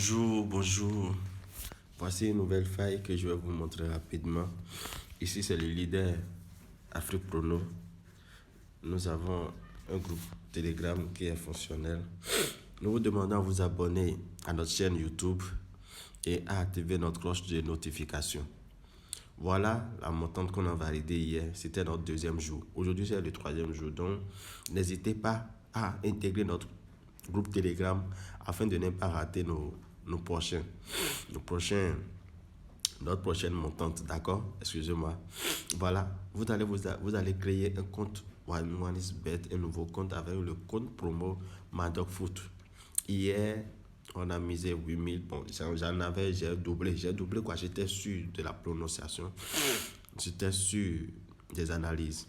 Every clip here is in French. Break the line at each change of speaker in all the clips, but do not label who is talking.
Bonjour, bonjour. Voici une nouvelle faille que je vais vous montrer rapidement. Ici, c'est le leader Afrique Prono. Nous avons un groupe Telegram qui est fonctionnel. Nous vous demandons à vous abonner à notre chaîne YouTube et à activer notre cloche de notification. Voilà la montante qu'on a validée hier. C'était notre deuxième jour. Aujourd'hui, c'est le troisième jour. Donc, n'hésitez pas à intégrer notre groupe Telegram afin de ne pas rater notre prochaine montante. D'accord? Excusez-moi. Voilà. Vous allez créer un compte OneXBet, un nouveau compte avec le code promo Madoc Foot. Hier, on a misé 8000. Bon, j'ai doublé. J'ai doublé quoi? J'étais sûr de la prononciation. J'étais sûr des analyses.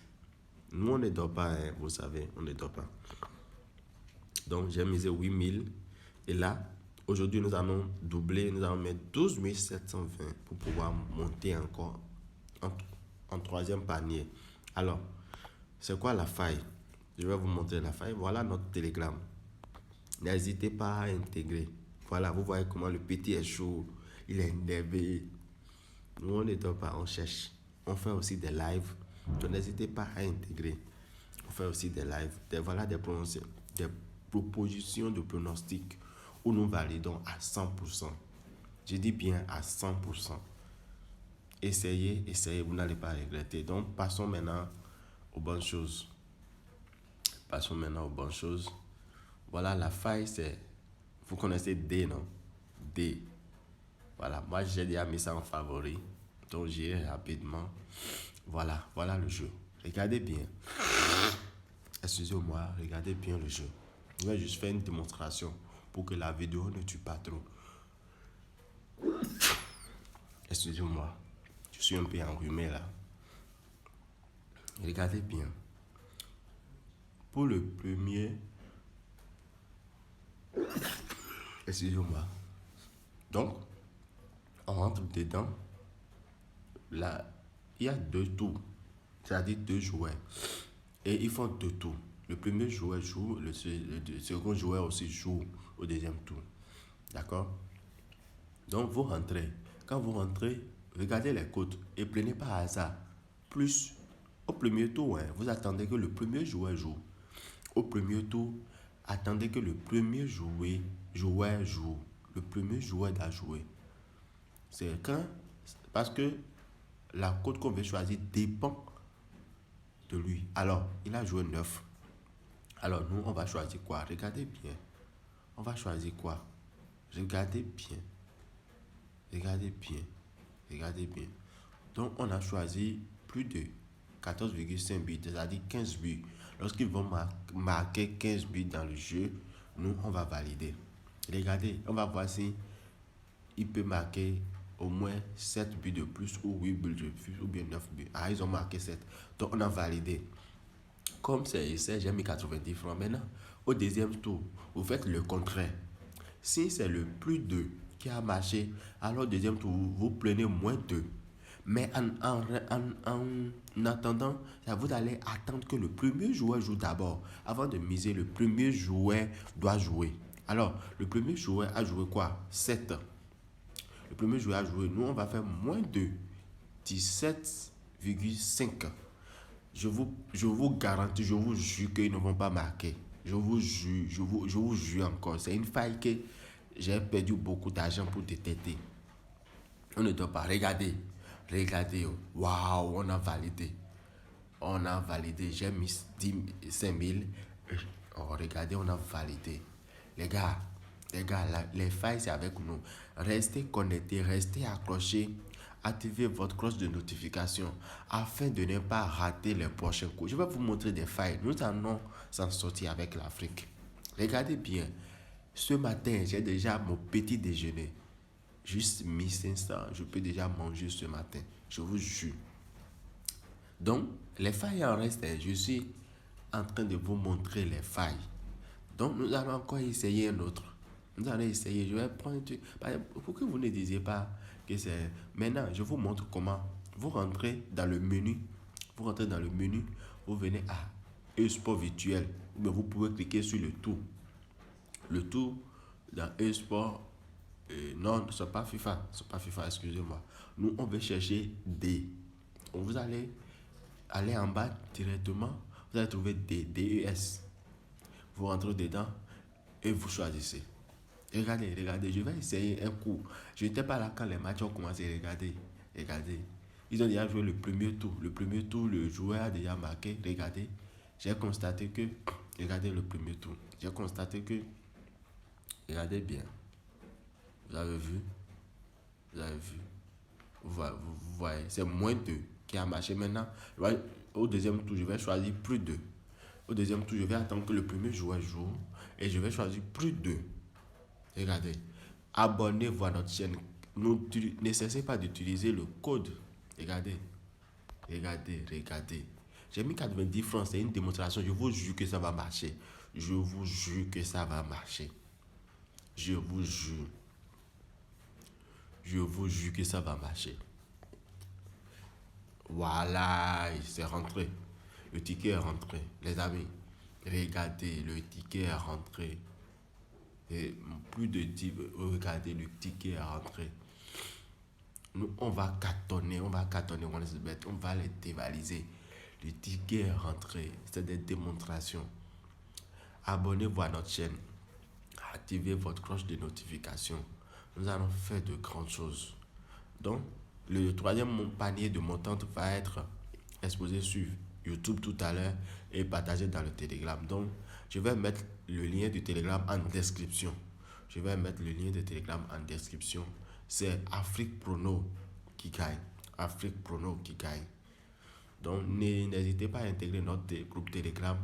Nous, on ne dort pas, hein, vous savez, on ne dort pas. Donc, j'ai misé 8000. Et là, aujourd'hui, nous allons doubler. Nous allons mettre 12 720 pour pouvoir monter encore en troisième panier. Alors, c'est quoi la faille? Je vais vous montrer la faille. Voilà notre Telegram. N'hésitez pas à intégrer. Voilà, vous voyez comment le petit est chaud. Il est énervé. Nous, on ne dort pas, on cherche. On fait aussi des lives. Donc, n'hésitez pas à intégrer. On fait aussi des lives. Voilà des propositions de pronostics où nous validons à 100%. Je dis bien à 100%. Essayez, vous n'allez pas regretter. Donc, passons maintenant aux bonnes choses. Voilà, la faille, c'est... Vous connaissez D, non? D. Voilà, moi j'ai déjà mis ça en favori. Donc, j'irai rapidement. Voilà le jeu. Regardez bien. Excusez-moi, regardez bien le jeu. Je vais juste faire une démonstration pour que la vidéo ne tue pas trop. Excusez-moi, je suis un peu enrhumé là. Regardez bien. Pour le premier... Excusez-moi. Donc, on rentre dedans. Là, il y a deux tours. C'est-à-dire deux joueurs. Et ils font deux tours. Le premier joueur joue, le second joueur aussi joue au deuxième tour. D'accord? Donc, vous rentrez. Quand vous rentrez, regardez les cotes et prenez par hasard. Plus au premier tour, hein, vous attendez que le premier joueur joue. Au premier tour, attendez que le premier joueur joue. Le premier joueur doit jouer. C'est quand? Parce que la cote qu'on veut choisir dépend de lui. Alors, il a joué 9. Alors, nous, on va choisir quoi? Regardez bien. On va choisir quoi? Regardez bien. Donc, on a choisi plus de 14,5 buts, c'est-à-dire 15 buts. Lorsqu'ils vont marquer 15 buts dans le jeu, nous, on va valider. Regardez, on va voir si il peut marquer au moins 7 buts de plus ou 8 buts de plus ou bien 9 buts. Ah, ils ont marqué 7. Donc, on a validé. Comme c'est, j'ai mis 90 francs. Maintenant, au deuxième tour, vous faites le contraire. Si c'est le plus 2 qui a marché, alors au deuxième tour, vous prenez moins 2. Mais en attendant, vous allez attendre que le premier joueur joue d'abord. Avant de miser, le premier joueur doit jouer. Alors, le premier joueur a joué quoi? 7. Le premier joueur a joué. Nous, on va faire moins 2. 17,5. Je vous garantis, je vous jure qu'ils ne vont pas marquer. Je vous jure encore. C'est une faille que j'ai perdu beaucoup d'argent pour détecter. On ne doit pas. Regardez. Waouh, on a validé. J'ai mis 5 000. Oh, regardez, on a validé. Les gars, les failles, c'est avec nous. Restez connectés, restez accrochés. Activez votre cloche de notification afin de ne pas rater les prochains coups. Je vais vous montrer des failles. Nous allons s'en sortir avec l'Afrique. Regardez bien. Ce matin, j'ai déjà mon petit déjeuner. Juste 1500, je peux déjà manger ce matin. Je vous jure. Donc, les failles en restent. Je suis en train de vous montrer les failles. Donc, nous allons encore essayer un autre. Nous allons essayer. Je vais prendre... Pourquoi vous ne disiez pas que c'est... Maintenant, je vous montre comment. Vous rentrez dans le menu. Vous venez à e-sport virtuel. Mais vous pouvez cliquer sur le tout. Le tout dans e-sport Non, ce n'est pas FIFA. C'est pas FIFA, excusez-moi. Nous, on veut chercher D. Vous allez aller en bas directement. Vous allez trouver D, DES. Vous rentrez dedans et vous choisissez. Regardez, regardez, je vais essayer un coup. Je n'étais pas là quand les matchs ont commencé. Regardez, regardez. Ils ont déjà joué le premier tour. Le premier tour, le joueur a déjà marqué. Regardez, j'ai constaté que... Regardez le premier tour. J'ai constaté que... Regardez bien. Vous avez vu? Vous avez vu? Vous voyez, c'est moins 2 qui a marché. Maintenant, au deuxième tour, je vais choisir plus 2. Au deuxième tour, je vais attendre que le premier joueur joue. Et je vais choisir plus 2. Regardez. Abonnez-vous à notre chaîne. Ne cessez pas d'utiliser le code. Regardez. Regardez, regardez. J'ai mis 90 francs. C'est une démonstration. Je vous jure que ça va marcher. Je vous jure que ça va marcher. Je vous jure. Je vous jure que ça va marcher. Voilà, c'est rentré. Le ticket est rentré. Les amis, regardez, le ticket est rentré. Et plus de 10, regardez, le ticket est rentré. Nous, on va cartonner OneXBet, on va les dévaliser. Le ticket est rentré. C'est des démonstrations. Abonnez-vous à notre chaîne. Activez votre cloche de notification. Nous allons faire de grandes choses. Donc, le troisième panier de montante va être exposé sur YouTube tout à l'heure et partagé dans le Telegram. Donc, je vais mettre le lien du Telegram en description. Je vais mettre le lien du Telegram en description. C'est Afrique Prono qui gagne. Afrique Prono qui gagne. Donc, n'hésitez pas à intégrer notre groupe Telegram.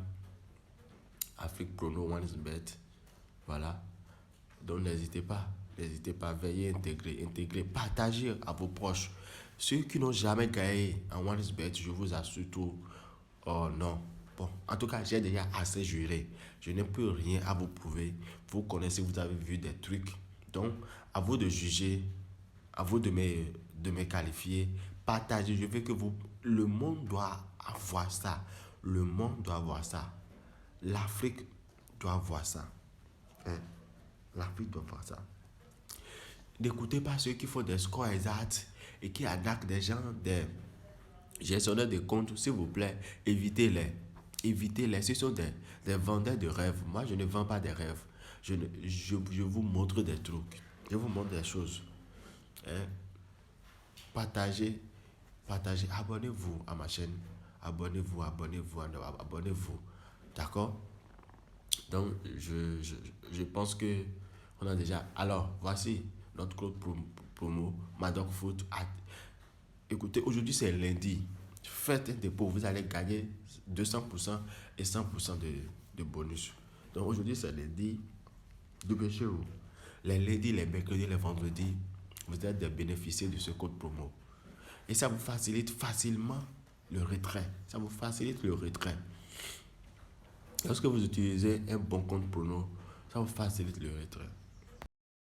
Afrique Prono OneXBet. Voilà. Donc, n'hésitez pas, veuillez intégrer, partagez à vos proches. Ceux qui n'ont jamais gagné en OneXBet, je vous assure tout, oh non. Bon, en tout cas, j'ai déjà assez juré. Je n'ai plus rien à vous prouver. Vous connaissez, vous avez vu des trucs. Donc, à vous de juger, à vous de me qualifier. Partagez, je veux que le monde doit avoir ça. Le monde doit avoir ça. L'Afrique doit avoir ça. Hein? L'Afrique doit voir ça. N'écoutez pas ceux qui font des scores exacts et qui attaquent des gens, des gestionnaires de comptes, s'il vous plaît, évitez-les. Évitez-les. Ce sont des vendeurs de rêves. Moi, je ne vends pas des rêves. Je vous montre des trucs. Je vous montre des choses. Hein? Partagez. Abonnez-vous à ma chaîne. Abonnez-vous. D'accord? Donc, je pense que on a déjà... Alors, voici notre code promo, Madoc Foot. Écoutez, aujourd'hui, c'est lundi. Faites un dépôt, vous allez gagner 200% et 100% de bonus. Donc, aujourd'hui, c'est lundi. Dépêchez-vous. Les lundis, les mercredis, les vendredis, vous êtes des bénéficiaires de ce code promo. Et ça vous facilite facilement le retrait. Ça vous facilite le retrait. Lorsque vous utilisez un bon compte promo, ça vous facilite le retrait.